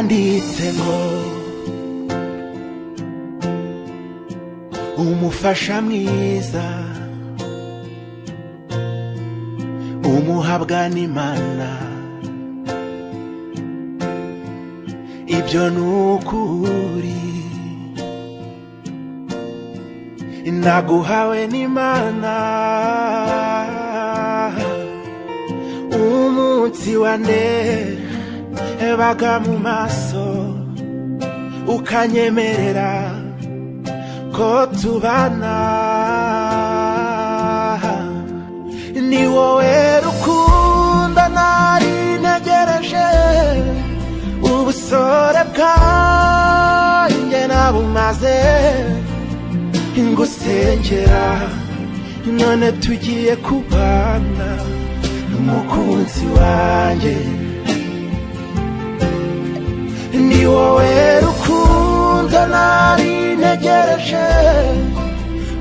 haranditse ngo umufasha mwiza umuhabwa n'Imana, ibyo nukuri naguhawe n'Imana. Umunsi wandebaga mu maso ukanyemerera ko tubana, ni wowe rukundo nari ntegereje. Ubusore bwanjye nabumaze ngusengera, none tugiye kubana n'umukunzi wanjye. Ni wowe rukundo nari ntegereje.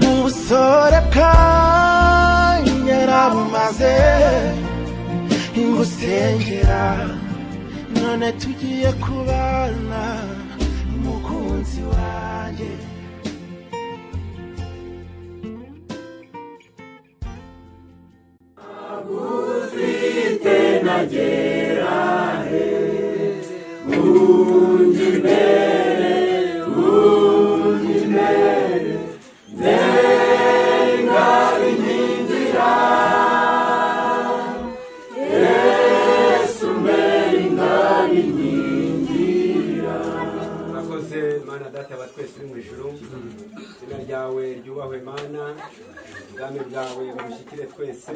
Ubusore bwanjye nabumaze ngusengera, none tugiye kubana n'umukunzi wanjye. Agufite nagera he, unji imbere ndenga inkingira. Yesu mbere ingari inkingira. Akoze Mana Data wa twese uri mu ijuru, izina ryawe ryubahwe Mana, ubwami bwawe bushyikire twese.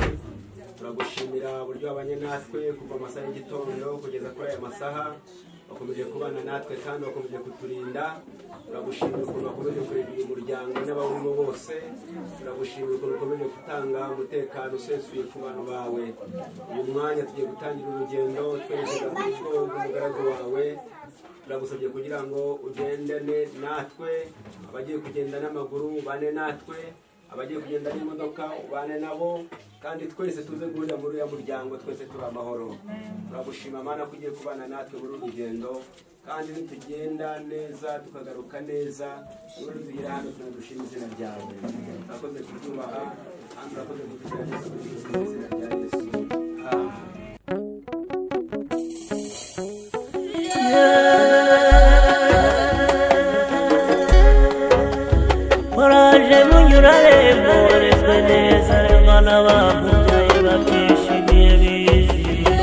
Turagushimira uburyo wabanye natwe kuva amasaha y'igitondo kugeza kuri aya masaha, bakomeje kubana natwe kandi bakomeje kuturinda. Turagushimira ukuntu bakomeje kurengera umuryango n'abawurimo bose. Turagushimira ukuntu bakomeje gutanga umutekano usesuye ku bantu bawe. Uyu mwanya tugiye gutangira urugendo twerekeza ku rugo rw'umugaragu wawe. Turagusabye kugira ngo ugendane natwe, abagiye kugenda n'amaguru bane natwe, abagiye kugenda n'imodoka ubane nabo, kandi twese tuze guhurira muri uyu muryango twese turi amahoro. Turagushima Mana ko ugiye kubana natwe muri uru rugendo, kandi nitugenda neza tukagaruka neza, uri tugira hano tunadushima izina ryawe. Turakoze kubyubaha kandi turakoze kutugira neza mu izina rya Yesu. Waraje munyurare mborezwe neza, abana bamubyaye babyishimiye bizihiwe.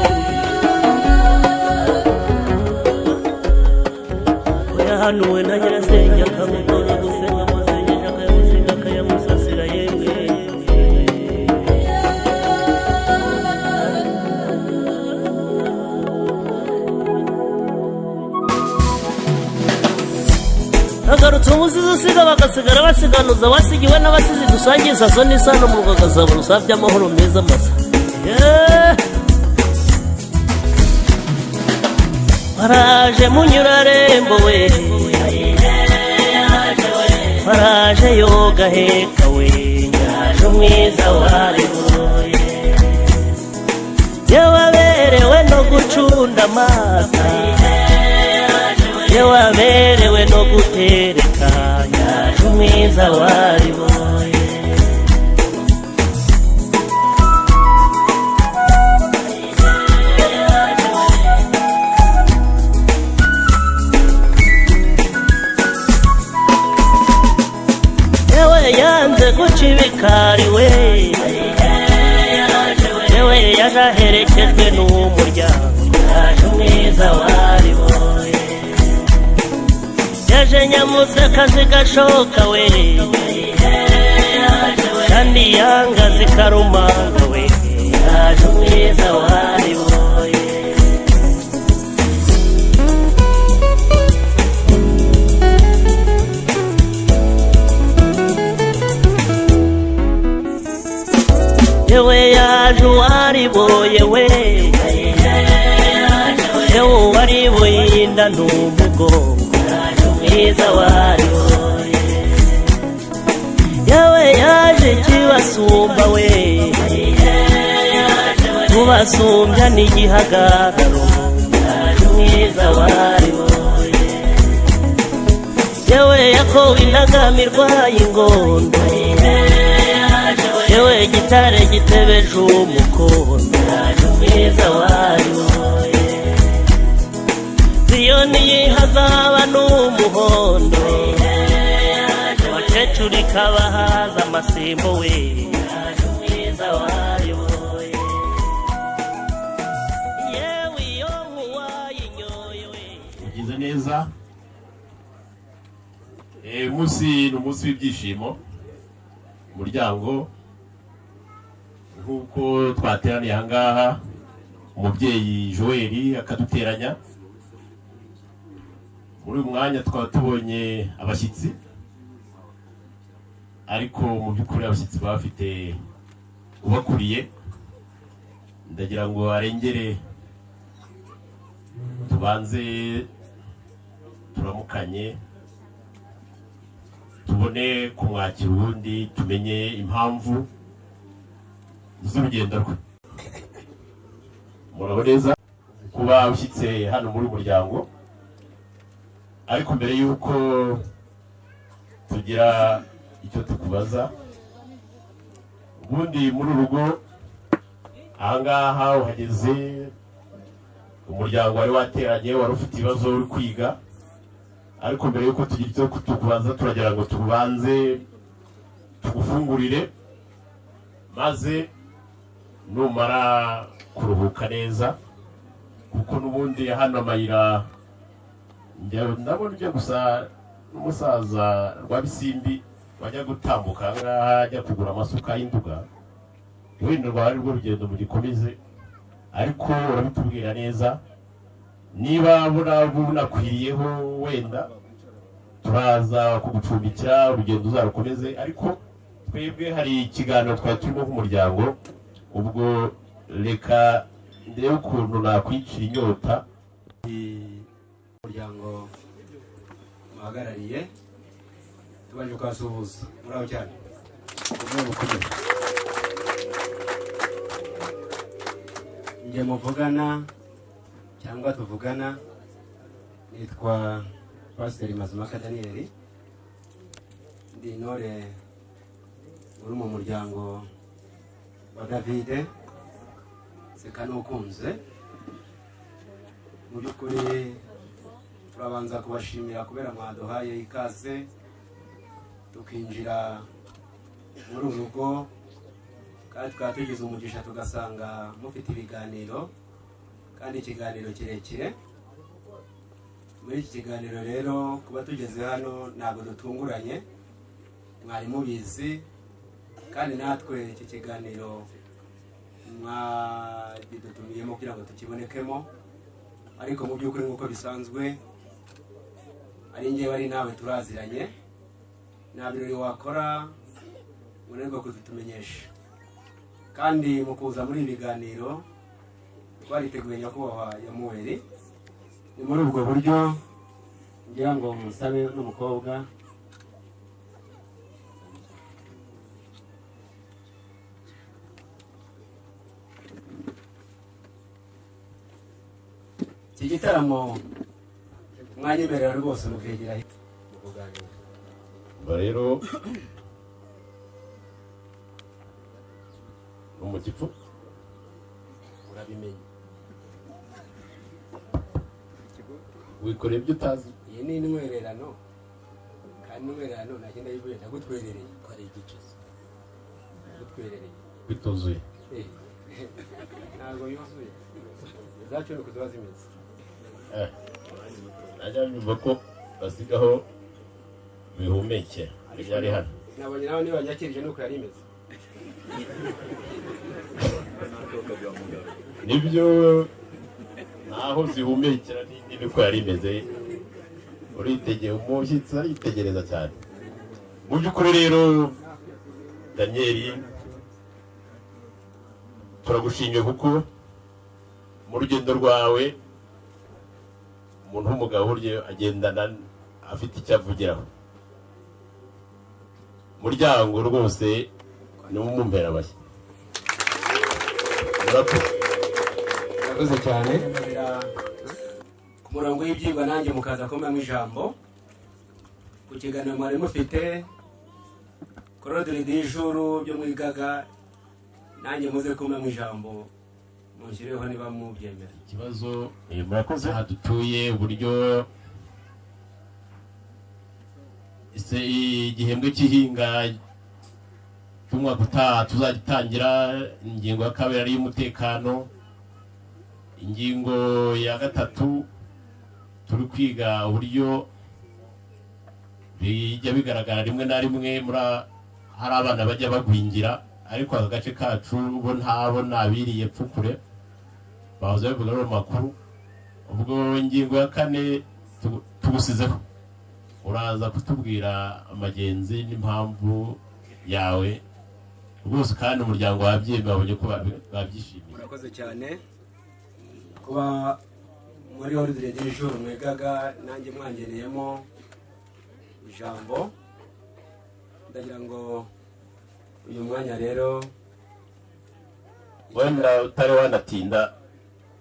Yahanuwe na nyirasenge akamutoza gusenga, amasengesho akayamusiga akayamusasira yemwe. Hagarutse umusizi usiga bagasigara basiganuza, wasigiwe n'abasizi dusangiza so n'isano mu rwagazabo rusabye amahoro meza masa. Waraje munyurarembo we, waraje yoga heka we, yaje umwiza wariboye. Yawaberewe no gucunda amata, yawaberewe no gutereka, yaje umwiza wariboye. Yewe yanze guca ibikari we, yewe yaraherekejwe n'umuryango, yaje umwiza wariboye. Yaje nyamuseka zigashoka we, kandi yanga zikarumanga we, yaje umwiza wariboye. Yewe yaje uwariboye we, yewe uwariboye inda n'umugongo, yaje umwiza wariboye. Yewe yaje kibasumba we, tubasumbya n'igihagararo, yaje umwiza wariboye. yewe yakowe intangamirwa y'ingondo, yewe gitare gitebeje umukondo, mwiza wayo ziyoni yihazaba n'umuhondo, abakecuru ikabahaza amasimbo we, mwiza wayo yewe iyo nkuwayinyoye we. ugize neza. Umunsi ni umunsi w'ibyishimo, umuryango nk'uko twateraniye aha ngaha, umubyeyi Joel akaduteranya. Muri uyu mwanya twaba tubonye abashyitsi, ariko mu by'ukuri abashyitsi baba bafite ubakuriye. Ndagira ngo arengere tubanze turamukanye, tubone kumwakira, ubundi tumenye impamvu z'urugendo rwe. Muraboneza kuba ushyitse hano muri umuryango, ariko mbere y'uko tugira icyo tukubaza, ubundi muri urugo ahangaha uhageze, umuryango wari wateranye, wari ufite ibibazo uri kwiga, ariko mbere y'uko tugira icyo tukubaza turagira ngo tubanze tugufungurire, maze numara kuruhuka neza, kuko n'ubundi hano amayira ndabona ujya gusa n'umusaza Rwabisimbi wajya gutambuka ahangaha ajya kugura amasuka y'induga. Wenda rwari rwo rugendo mugikomeze, ariko urabitubwira neza, niba bunakwiriyeho wenda turaza kugucumbikira, urugendo uzarukomeze. Ariko twebwe hari ikiganiro twari turimo nk'umuryango, ubwo reka ndebe ukuntu nakwicira inyota. umuryango muhagarariye tubanje kwasuhuza, muraho cyane. Njye muvugana cyangwa tuvugana nitwa Pasiteri Mazimhaka Daniel, ndi intore uri mu muryango wa David Sekanukunze. Mu by'ukuri turabanza kubashimira kubera mwaduhaye ikaze tukinjira muri uru rugo, kandi tukaba tugize umugisha tugasanga mufite ibiganiro, kandi ikiganiro kirekire. Muri iki kiganiro rero kuba tugeze hano ntabwo dutunguranye, mwari mubizi, kandi natwe iki kiganiro mwagidutumiyemo kugira ngo tukibonekemo. Ariko mu by'ukuri nk'uko bisanzwe ari njye bari nawe turaziranye, nta birori wakora ngo kudutumenyesha. Kandi mu kuza muri ibi biganiro twariteguye nyakubahwa Yamuweli. Ni muri ubwo buryo ngira ngo musabe n'umukobwa iki gitaramo mwanyemerera rwose mukegera mu kuganira. Rero mu gifu urabimenye, wikoreye ibyo utazi. iyi ni intwererano, kandi intwererano nagenda yivuye ndagutwerereye ko ari igice ndagutwerereye bituzuye, ntabwo yuzuye, izacu ni ukuziba zimeze. najya nyumva ko basigaho bihumekera byari hano. Nabonye nawe niba yakirije nuko yari imeze. Nibyo, naho zihumekera niko yari imeze. Uritegeye umushyitsi aritegereza cyane. Mu by'ukuri rero Daniel, turagushimiye kuko mu rugendo rwawe umuntu w'umugabo buryo agendana afite icyo avugiraho. Muryango rwose ni umumpera bashya. Murakoze cyane. Ku murongo w'ibyigwa nanjye mukaza kumenya ijambo. ku kiganiro mwari mufite korodori dijuru byo mwigaga nanjye muze kumwe mu ijambo munshyireho niba mubyemera. Ikibazo murakoze aha dutuye uburyo igihembwe cy'ihinga cy'umwaka utaha tuzagitangira. Ingingo ya kabiri ari y'umutekano, ingingo ya gatatu turi kwiga uburyo bijya bigaragara rimwe na rimwe hari abana bajya bagwingira, ariko aka gace kacu bo ntabo nabiriye pfukure bahoze bavuga no makuru. Ubwo ingingo ya kane tugusizeho, uraza kutubwira amagenzi n'impamvu yawe rwose, kandi umuryango wabyemeye babonye ko babyishimiye. Murakoze cyane kuba muri ordre du jour mwegaga nanjye mwangeneyemo ijambo. Ndagira ngo uyu mwanya rero wenda utari wanatinda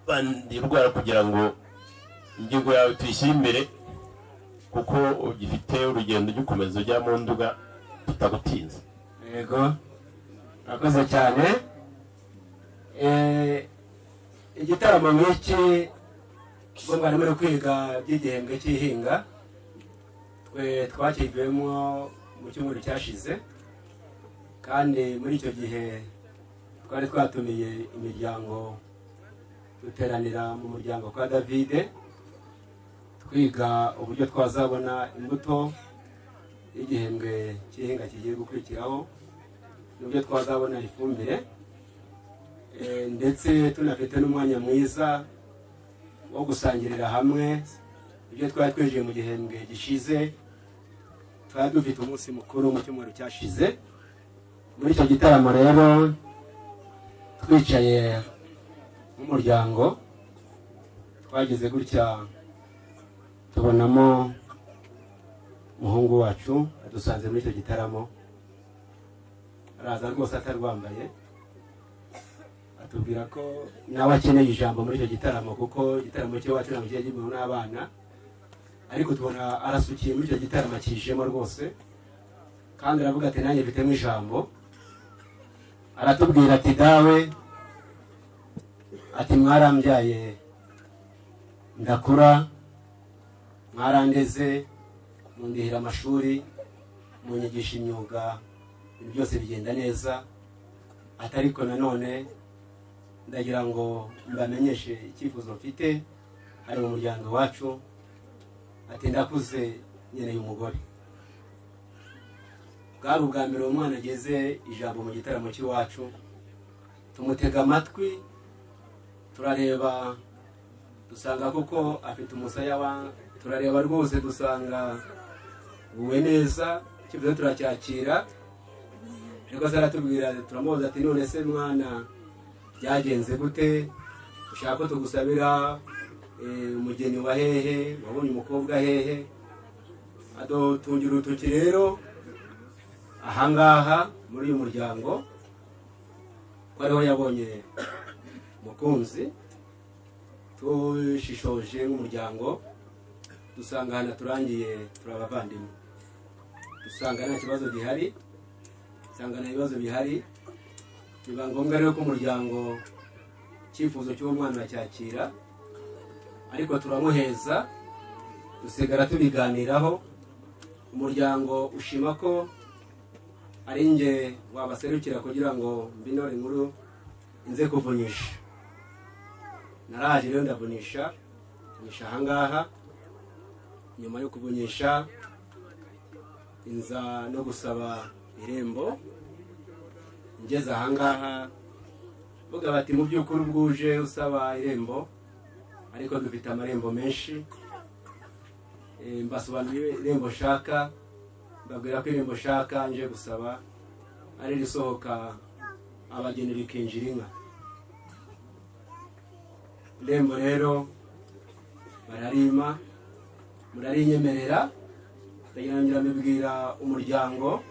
bandi rwara kugira ngo ingingo yawe tuyishyire imbere, kuko ugifite urugendo ugikomeza ujya mu Nduga tutagutinze. Yego, murakoze cyane. Igitaramo nk'iki ubwo mwari muri kwiga by'igihembwe cy'ihinga, twe twakigwemo mu cyumweru cyashize, kandi muri icyo gihe twari twatumiye imiryango duteranira mu muryango kwa Davide twiga uburyo twazabona imbuto y'igihembwe cy'ihinga kigiye gukurikiraho, n'uburyo twazabona ifumbire, ndetse tunafite n'umwanya mwiza wo gusangirira hamwe ibyo twari twejeje mu gihembwe gishize. Twari dufite umunsi mukuru mu cyumweru cyashize. Muri icyo gitaramo rero twicaye nk'umuryango twagize gutya tubonamo umuhungu wacu adusanze muri icyo gitaramo, araza rwose atarwambaye atubwira ko nawe akeneye ijambo muri icyo gitaramo, kuko igitaramo cy'iwacu ntabwo kigiye gihuye n'abana, ariko tubona arasukiye muri icyo gitaramo akijemo rwose, kandi aravuga ati nanjye mfitemo ijambo. Aratubwira ati dawe, ati mwarambyaye ndakura, mwarandeze mundihira amashuri, munyigisha imyuga, ibintu byose bigenda neza, atariko nanone ndagira ngo mbamenyeshe icyifuzo mfite hari mu muryango wacu. Ati ndakuze nkeneye umugore. Bwari ubwa mbere umwana ageze ijambo mu gitaramo cy'iwacu, tumutega amatwi turareba dusanga kuko afite umusaya turareba rwose dusanga uwe neza, kivuze turacyakira. Ariko aratubwira turamubaza ati none se mwana byagenze gute, ushaka ko tugusabira umugeni wa hehe, wabonye umukobwa hehe? Adutungira urutoki rero ahangaha muri uyu muryango ko ariho yabonye umukunzi. Tushishoje nk'umuryango dusanga hano turangiye turabavandimwe, dusanga nta kibazo gihari, dusanga nta bibazo bihari. Biba ngombwa rero ko umuryango icyifuzo cy'uwo mwana bacyakira, ariko turamuheza dusigara tubiganiraho. Umuryango ushima ko ari nge wabaserukira kugira ngo mbinore inkuru inze kuvunyisha. Naraje rero ndavunyisha ahangaha. Nyuma yo kuvunyisha inza no gusaba irembo. Ngeze ahangaha vuga bati mu by'ukuri bwuje usaba irembo, ariko dufite amarembo menshi. Mbasobanuriye irembo shaka, mbabwira ko irembo shaka nje gusaba ari risohoka abageni rikinjira inka. Irembo rero bararima, murarinyemerera. Ndagira mbibwira umuryango,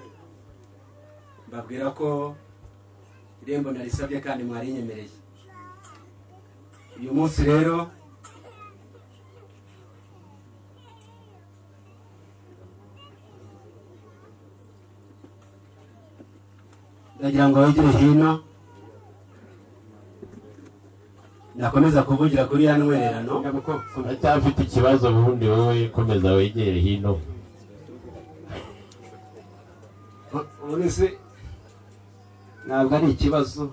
mbabwira ko irembo narisabye kandi mwarinyemereye. Uyu munsi rero ndagira ngo wegere hino nakomeza kuvugira kuri ya ntwererano. Uracyafite ikibazo ubundi wowe komeza wegere hino. Ubundi se ntabwo ari ikibazo,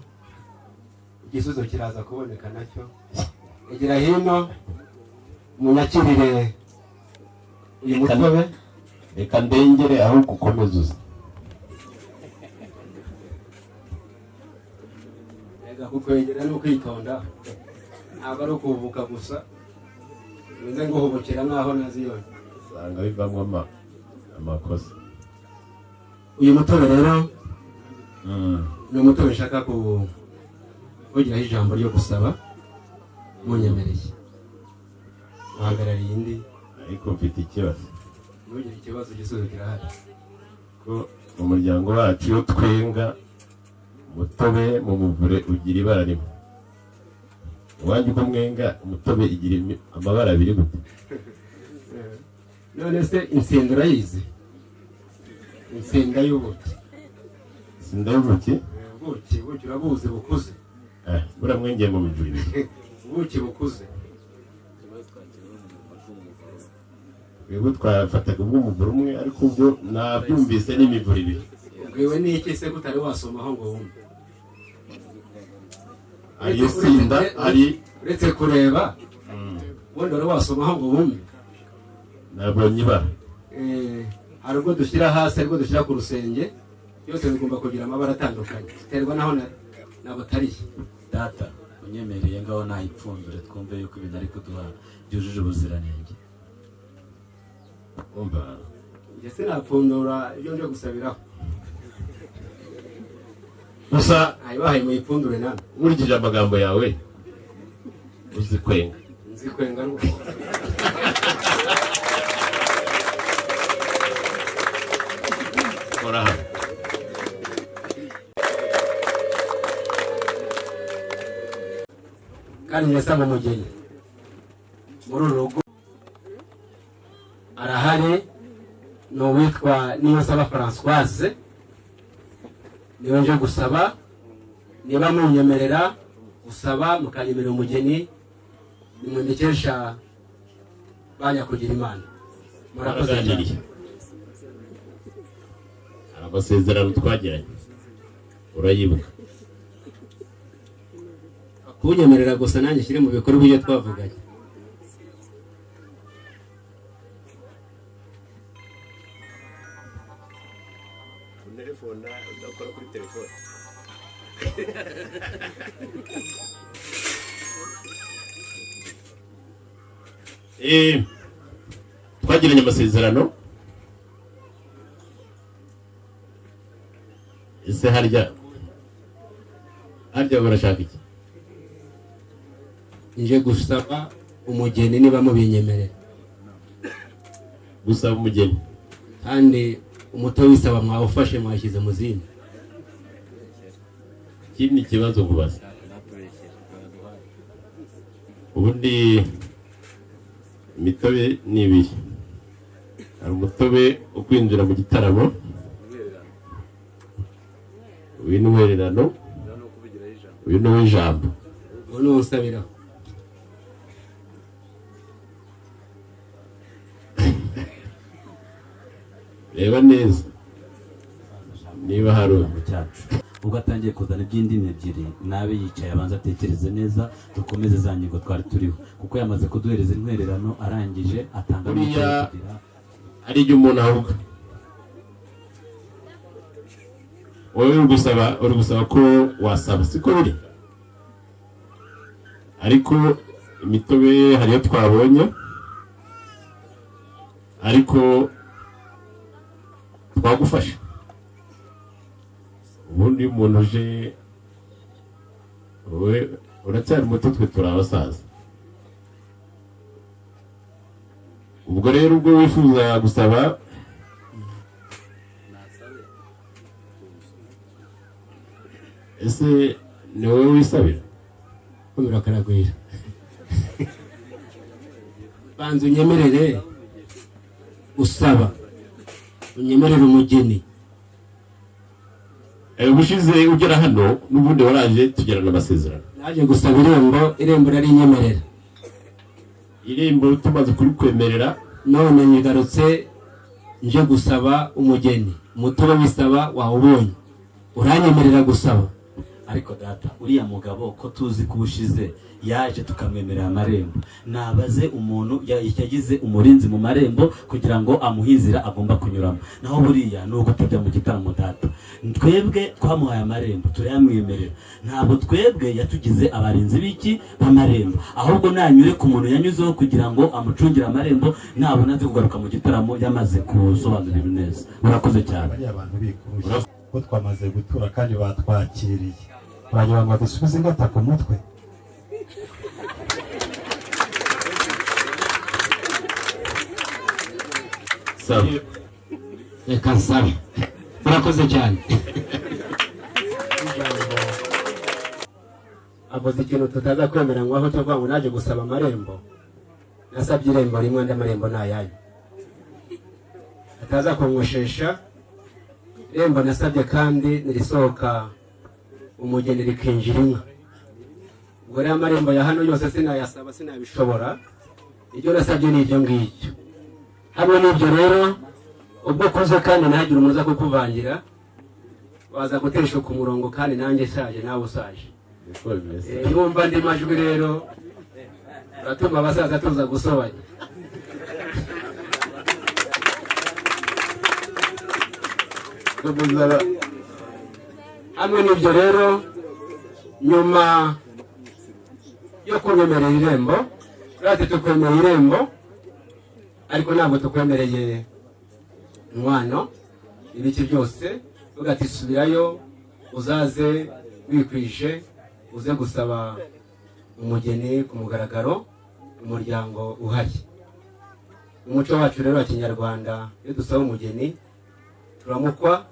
igisubizo kiraza kuboneka nacyo. Egera hino munyakirire uyu mutobe. Reka ndengere aho gukomeza uza. Ega kukwegera no kwitonda, ntabwo ari ukuvuka gusa nze nguhubukira nkaho naziyonye, usanga bivamo amakosa. uyu mutobe rero ni umutobe nshaka kuvugiraho ijambo ryo gusaba. Munyemereye uhagarariye indi, ariko mfite ikibazo. ntugire ikibazo, igisubizo kirahari. Ko mu muryango wacu iyo twenga umutobe mu muvure ugira ibara rimwe. Uwanjye uko mwenga umutobe igira amabara abiri gute? None se insenda urayizi? Insenda y'ubuki. Insenda y'ubuki? Ubuki urabuzi bukuze. Uramwengeye mu mivure ibiri. Ubuki bukuze. Twebwe twafataga ubw'umuvure umwe, ariko ubwo nabyumvise n'imivure ibiri. Ubwiwe n'iki se kutari wasomaho ngo wumve? Hari insenda, hari uretse kureba ubundi wari wasomaho ngo wumve. Nabonye ibara. Hari ubwo dushyira hasi, hari ubwo dushyira ku rusenge, byose bigomba kugira amabara atandukanye biterwa naho nabo tariye. Data unyemereye ngaho nayipfundure twumve yuko ibintu ari kuduha byujuje ubuziranenge. Umva njye sinapfundura ibyo nje gusabiraho. gusa ayibahaye muyipfundure namwe. nkurikije amagambo yawe uzi kwenga. Nzi kwenga rwose. Kora hano. Kandi nyasaba umugeni muri uru rugo arahari, ni uwitwa Niyonsaba Françoise. Niyo nje gusaba, niba munyemerera gusaba mukanyemerera umugeni, nimwandikisha banya kugira Imana. Murakoze cyane. Amasezerano twagiranye urayibuka? Kunyemerera gusa nanjye shyire mu bikorwa ibyo twavuganye. Telefone udakora kuri telefone. Twagiranye amasezerano. Ese harya barashaka iki? Nje gusaba umugeni niba mubinyemerera. Gusaba umugeni? Kandi umuto wisaba mwawufashe mwashyize mu zindi. Iki ni ikibazo kubaza. Ubundi imitobe ni ibiri. Hari umutobe wo kwinjira mu gitaramo, w'intwererano, w'ijambo. Uwo ni unsabiraho. Reba neza niba hari cyacu ubwo atangiye kuzana iby'indimi ebyiri, nabe yicaye abanza atekereze neza, dukomeze za ngingo twari turiho, kuko yamaze kuduhereza intwererano arangije atanga buriya ari igihe umuntu avuga. Wowe uri gusaba ko wasaba, siko biri? Ariko imitobe hariyo twabonye, ariko twagufasha. Ubundi umuntu uje, wowe uracyari muto, twe turi abasaza. Ubwo rero ubwo wifuza gusaba, ese ni wowe wisabira? Komera karagwira. Banza unyemerere usaba, unyemerere umugeni. ubushize ugera hano n'ubundi waraje tugirana amasezerano. naje gusaba irembo rari inyemerera. Irembo tumaze kurikwemerera, none nyigarutse nje gusaba umugeni. Umutobe bisaba wawubonye, uranyemerera gusaba. ariko data uriya mugabo ko tuzi kubushize yaje tukamwemerera amarembo, nabaze umuntu yagize umurinzi mu marembo kugira ngo amuhizira agomba kunyuramo. Naho buriya nuko tujya mu gitaramo data, twebwe twamuhaye amarembo turayamwemerera, ntabwo twebwe yatugize abarinzi b'iki b'amarembo, ahubwo nanyure ku muntu yanyuzeho kugira ngo amucungire amarembo, nabona azi kugaruka mu gitaramo yamaze kusobanura ibintu neza. Murakoze cyane. bariya bantu bikuruye ko twamaze gutura kandi batwakiriye, banyura ngo dusubize ingata ku mutwe. Reka nsabe. Murakoze cyane. avuze ikintu tutaza kwemeranywaho cyo kuvuga ngo naje gusaba amarembo. Nasabye irembo rimwe, andi amarembo ni ayanyu. Ataza kunyweshesha irembo nasabye kandi nirisohoka umugeni rikinjira inka. Ubwo rero amarembo ya hano yose sinayasaba, sinabishobora. Ibyo nasabye ni ibyo ngibyo. Hamwe n'ibyo rero ubwo kuze kandi ntihagire umuntu uza kukuvangira, waza gutesha ku murongo kandi nanjye shaje nawe usaje. Yumva ndi majwi rero uratuma abasaza tuza gusobanya. Hamwe n'ibyo rero nyuma yo kunyemerera irembo, rati tukwemerera irembo ariko ntabwo tukwemereye inkwano ibiki byose. Ugati subirayo uzaze wikwije, uze gusaba umugeni ku mugaragaro, umuryango uhari. Umuco wacu rero wa Kinyarwanda, iyo dusaba umugeni turamukwa,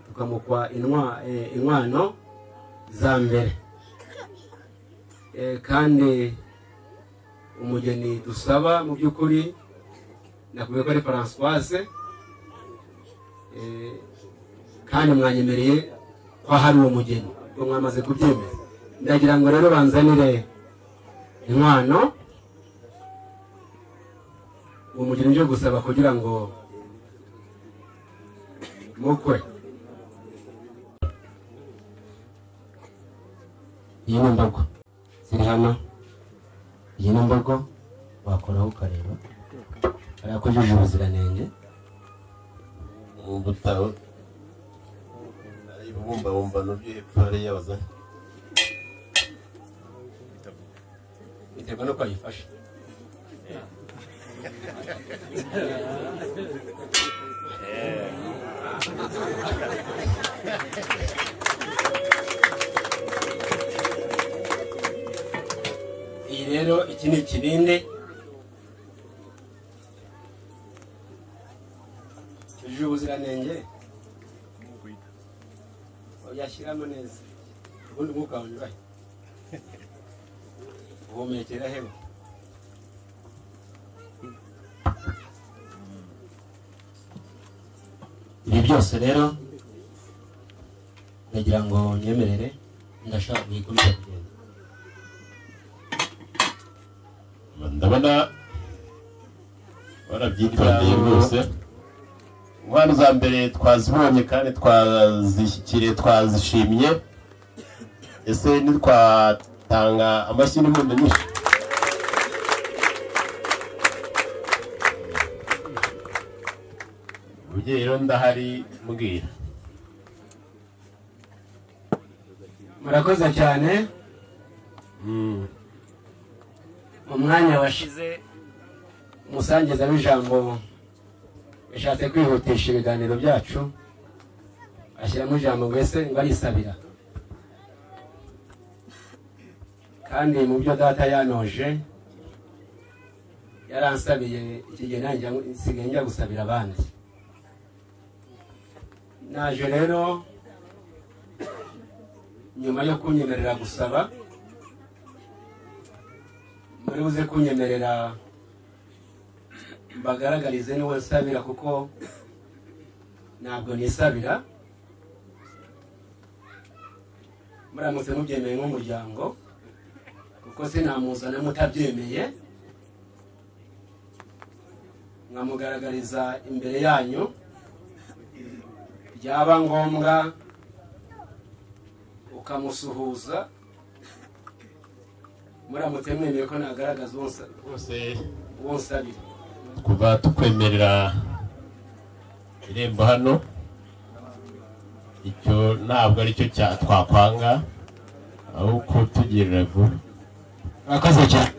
tukamukwa inkwano za mbere. Kandi umugeni dusaba mu by'ukuri nakubwiye ko ari Françoise, kandi mwanyemereye ko hari uwo mugeni, ngo mwamaze kubyemera. Ndagira ngo rero banzanire inkwano uwo mugeni nje gusaba kugira ngo mukwe. Iyi ni imbogo ziri hano, iyi ni imbogo wakoraho ukareba hariya ko yujuje ubuziranenge. ubutaho ibumba n'ubyo hepfo hariya bazanye biterwa no kwayifasha. Iyi rero iki ni ikibindi cyujuje ubuziranenge, uyashyiramo neza ubundi umwuka wanyurahe uhumekera hewe. Ibi byose rero ndagira ngo nyemerere, ndashaka kuyikubita kugenda. ndabona barabyitondeye rwose. Inkwano za mbere twazibonye kandi twazishyikiriye, twazishimye. Ese ntitwatanga amashyi n'impundu nyinshi? Ugiye rero ndahari mbwira. Murakoze cyane. Mu mwanya washize umusangiza w'ijambo yashatse kwihutisha ibiganiro byacu, ashyiramo ijambo ngo ese ngo arisabira. Kandi mu byo data yanoje yaransabiye, iki gihe nanjye nsigaye njya gusabira abandi. Naje rero nyuma yo kunyemerera gusaba, muri buze kunyemerera mbagaragarize niwe nsabira, kuko ntabwo nisabira muramutse mubyemeye nk'umuryango kuko sinamuzana mutabyemeye nkamugaragariza imbere yanyu byaba ngombwa ukamusuhuza muramutse mwemeye ko nagaragaza uwonsabira kuva tukwemerera irembo hano icyo ntabwo aricyo twakwanga ahubwo tugirira vuba. Murakoze cyane.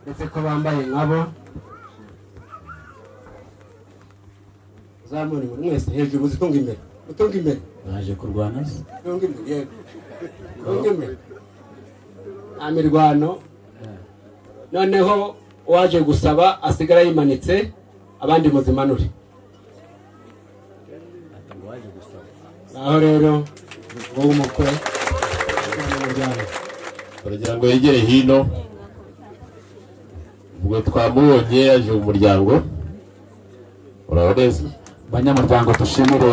Ndetse ko bambaye nkabo zamuri mwese hejuru uzitunga imbere utunga imbere baje kurwana se utunga imbere yego utunga imbere amirwano noneho waje gusaba asigara yimanitse abandi muzimanure aho rero ngo umukwe baragira ngo yegere hino ubwo twamubonye yaje mu muryango uraboneza banyamuryango dushimire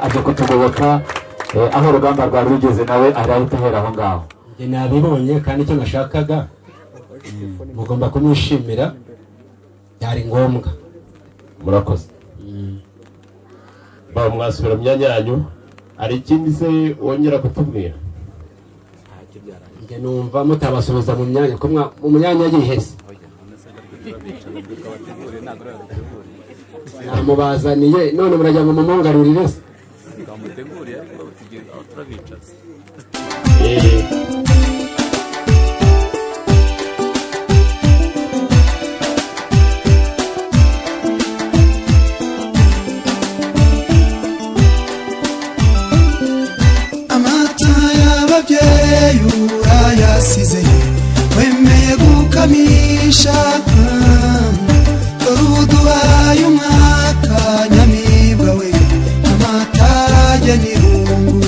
aje kutugoboka aho urugamba rwari rugeze nawe arahita ahera aho ngaho njye nabibonye kandi icyo nashakaga mugomba kumwishimira byari ngombwa murakoze ba mwasubira mu myanya yanyu hari ikindi se wongera kutubwira njye numva mutabasubiza mu myanya ko mu myanya y'ihese namubazaniye none murajya ngo mumungarurire se amata y'ababyeyi urayasize wemeye gukamisha uduhaye umwaka nyamibwa we amata ajya n'irungu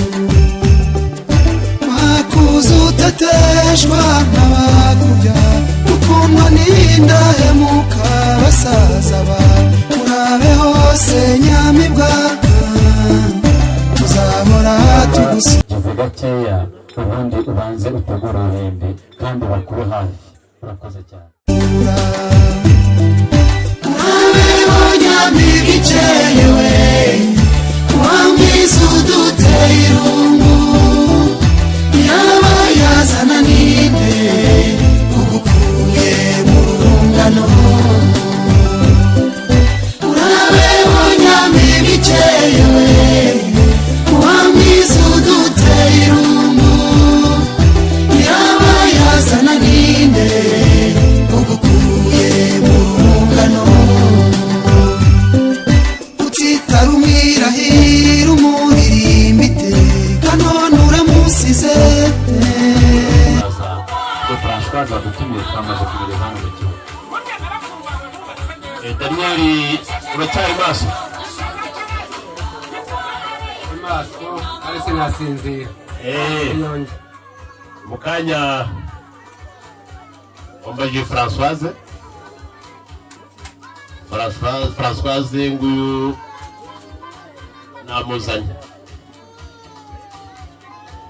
wakuze utateshwa n'abakubya ukundwa n'indahemuka basaza ba urabe hose nyamibwa tuzahora tugusigize gakeya ubundi ubanze utegura uruhembe kandi bakure hafi urakoze cyane Icheyewe wambiza uduteye irungu yaba yazana ninde ugukuye mu rungano urabeho nyambiga icheyewe wambiza uduteye irungu yaba yazana ninde ugukuye mu rungano tarumwirahira umuririmba iteka none uramusize François adutumiye twamaze kugera hano mu gihugu Daniel uracyari maso ari sinasinzira mu kanya wambaje Françoise nguyu namuzanye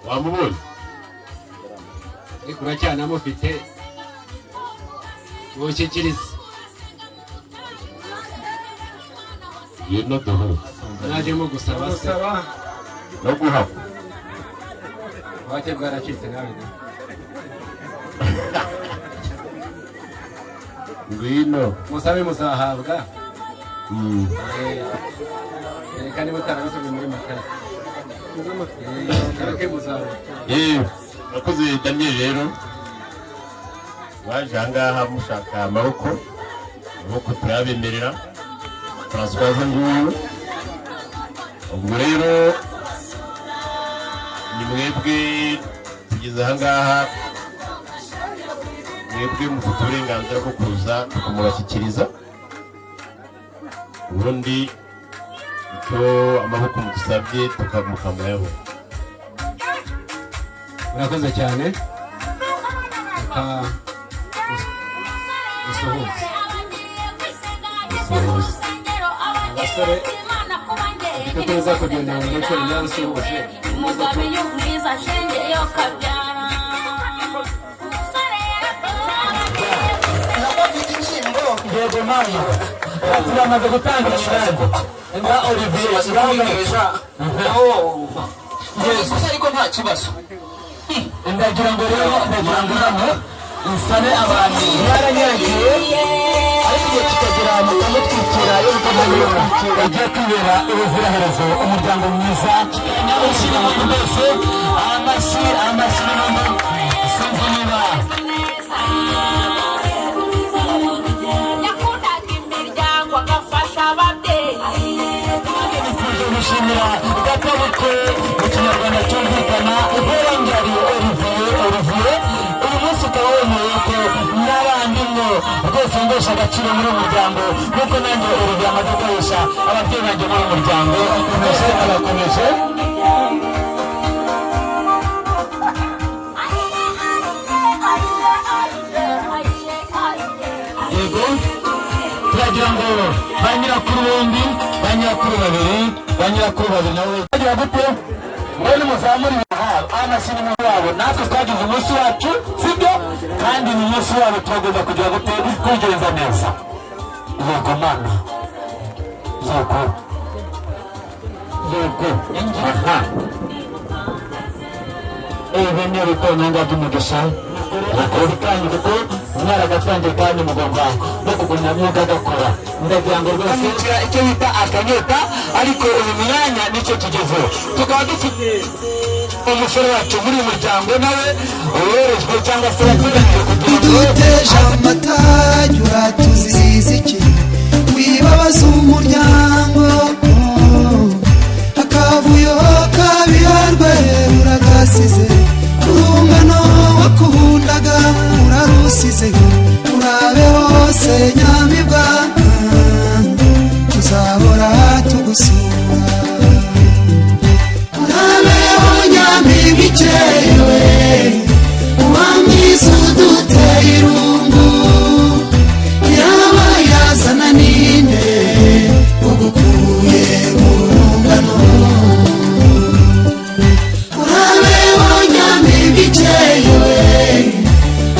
wamubonye ariko uracyanamufite mushyikirize yino duhuru najemo gusaba se no guhapa wake bwaracitse nawe ngwino musabe muzahabwa kandi mutarabisomye muri makaye urakoze Daniel rero waje ahangaha mushaka amaboko turayabemerera Françoise nguyu ubwo rero ni mwebwe tugeze ahangaha mwebwe mufite uburenganzira bwo kuza tukamubashyikiriza ubundi icyo amaboko mudusabye tukamukamayaho murakoze cyane gusuhuza abasore tuza kugenda mu muco nyansi wose umugabo y'ubwiza shenge yo kabyara yego mama turamaze gutanga ikirango nga Olivier urabwiriza yesu ariko nta kibazo ndagira ngo rero hano nsane abantu baranyagiye ariko igihe kikagera mukamutwikira yo mukamutwikira igiye kwibera ubuziraherezo umuryango mwiza ushyira abantu bose amashyi n'amwe sinzi niba yakundaga imiryango agafasha ababyeyi gushimira gatabukwe mu kinyarwanda cyumvikana uherengeri Olivier uyu munsi ukaba wemeye ko n'abandi mwo rwose ngosha agaciro muri uyu muryango nk'uko nanjye Olivier amaze gukoresha ababyeyi banjye muri uyu muryango arakomeje yego turagira ngo ba nyirakuru bombi ba nyirakuru babiri nawe bagira gute wowe nimuzamure ibiharo amashyi n'umuntu wabo natwe twagize umunsi wacu sibyo kandi ni umunsi wabo turagomba kugira gute kwigenza neza yego mana yego aha bene rutonanga by'umugisha akazi kanyu kuko mwaragatangiye kandi mugomba no kugumya mwuga agakora ndagira ngo rwose icyo bita akanyota ariko uyu mwanya nicyo tugezeho tukaba dufite umusore wacu muri uyu muryango nawe uwoherejwe cyangwa se wateganyije kugira ngo uduteje amatage uratuziza iki wibabaza umuryango akavuyo kabiharwe uragasize urungano wakuhundaga urarusize urabe hose nyamibwa tuzahora tugusura urabeho nyamibwa ikerewe uwamwiza uduteye irungu yaba yazana ninde ugukuye mu rungano urabeho nyamibwa ikerewe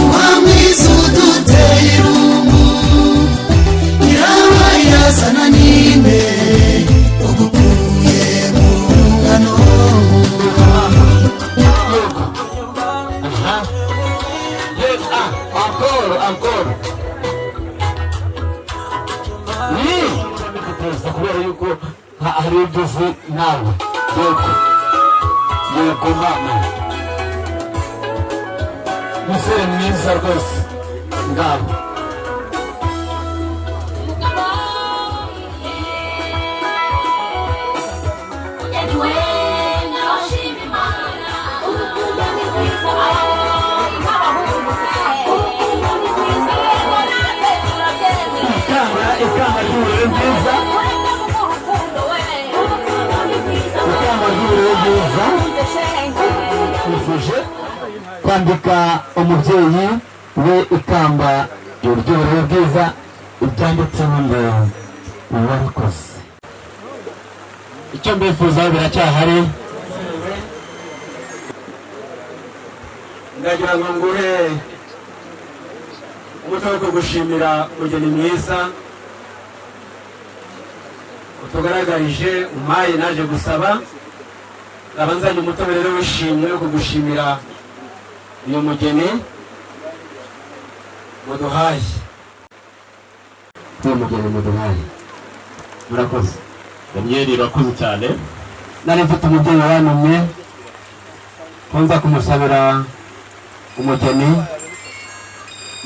uwamwiza uduteye irungu yaba yazana ninde ugukuye mu rungano ankoro kubera yuko hari ibyo uzi nawe yego mama umusore mwiza rwose ngabo ikamba ry'uburere bwiza twifuje kwambika umubyeyi we ikamba ry'uburere bwiza ibyanditseho ngo uwabikoze icyo mbifuzaho biracyahari ndagira ngo nguhe umuco wo kugushimira umugeni mwiza utugaragarije umpaye naje gusaba nkaba nzanye umutobe rero wishimye wo kugushimira uyu mugeni muduhaye uyu mugeni muduhaye murakoze Daniel urakoze cyane nari mfite umubyeyi wantumye ko nza kumusabira umugeni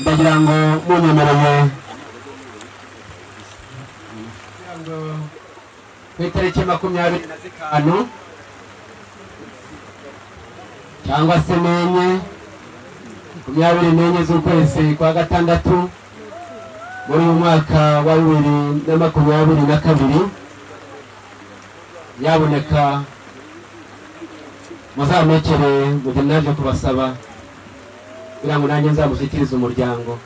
ndagira ngo munyemereye ku itariki 25 cyangwa se 24 z'ukwezi kwa gatandatu muri uyu mwaka wa 2022 yaboneka muzamekere mugeni naje kubasaba kugira ngo nanjye nzamushyikirize umuryango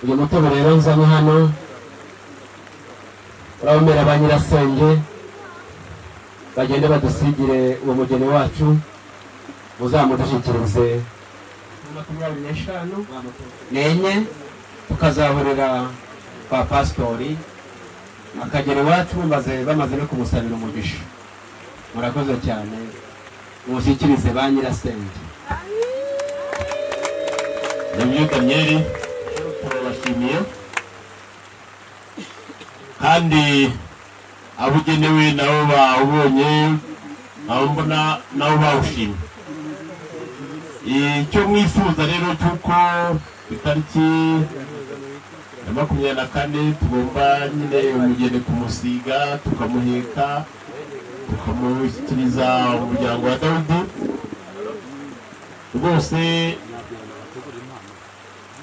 uyu mutobe rero nzanye hano urabomera ba nyirasenge bagende badusigire uwo mugeni wacu muzamudushyikirize 25 n'enye tukazahurira kwa pastori akagera iwacu bamaze no kumusabira umugisha. Murakoze cyane, mushyikirize ba nyirasenge. Nabyo Daniel turabashimiye kandi abugenewe nabo bawubonye aho mbona nabo bawushimye. Icyo mwifuza rero cyuko itariki ya 24 tugomba nyine umugeni kumusiga tukamuheka tukamushyikiriza umuryango wa Dawudi. Rwose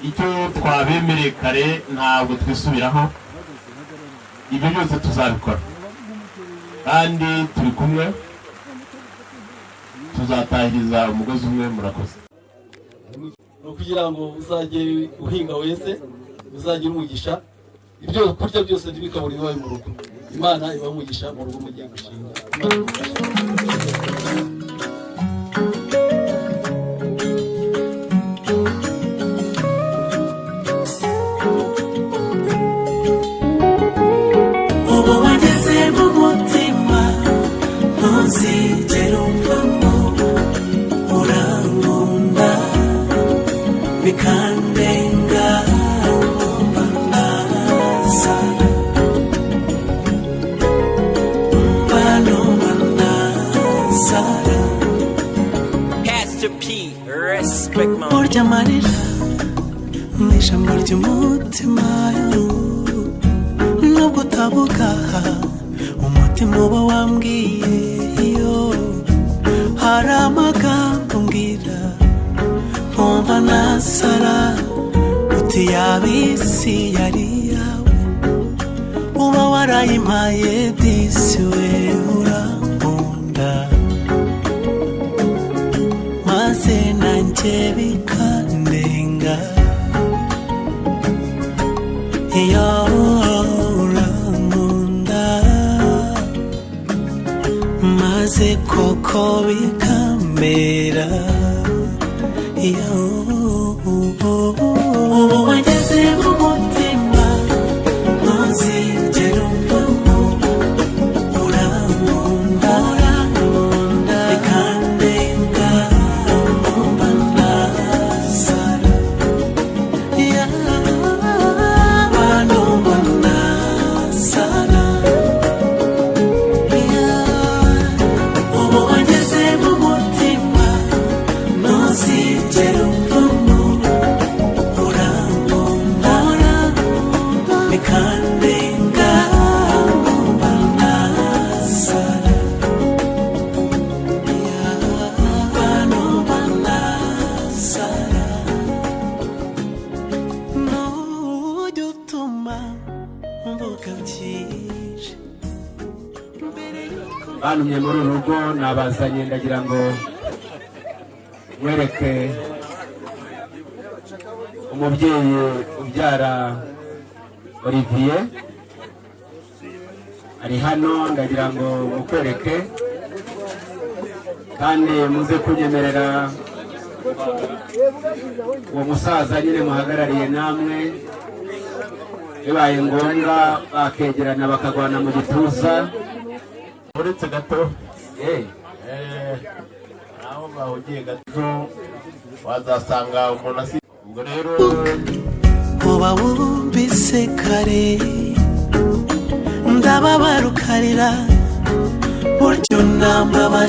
icyo twabemereye kare ntabwo twisubiraho, ibyo byose tuzabikora kandi turi kumwe tuzatahiriza umugozi umwe. Murakoze. Kugira ngo uzajye uhinga wese uzajye umugisha ibyo kurya byose ntibikabura iwawe mu rugo. Imana iba umugisha mu rugo mugiye gushinga. ubu wageze mu mutima ntuzigere umvamo, urankunda bikandenga numva nasara, numva nasara. Pastor P, respect my burya amarira ni ijambo ry'umutima, nubwo utavuga umutima uba wambwiye. Iyo hari amagambo mbwira nkumva nasara, uti yaba isi yari yawe uba warayimpaye disi, we urankunda maze nanjye bikandenga. Iyo urankunda maze koko bikambera. Iyo ubu wageze mu mutima ntuzigere umvamo, urankunda bikandenga numva nasara, numva nasara. Ubu wageze mu mutima ntuzigere umvamo, urankunda bikandenga numva nasara, numva nasara. Nujya utuma mvuga byinshi Bantumye muri uru rugo nabazanye, ndagira ngo mwereke umubyeyi ubyara Olivier ari hano, ndagira ngo mukwereke kandi muze kunyemerera uwo musaza nyine muhagarariye namwe, bibaye ngombwa bakegerana bakagwana mu gituza. Uretse gato aho bahugiye gato wazasanga umuntu ubwo rero uba wumvise kare ndababara ukarira, buryo nambabaje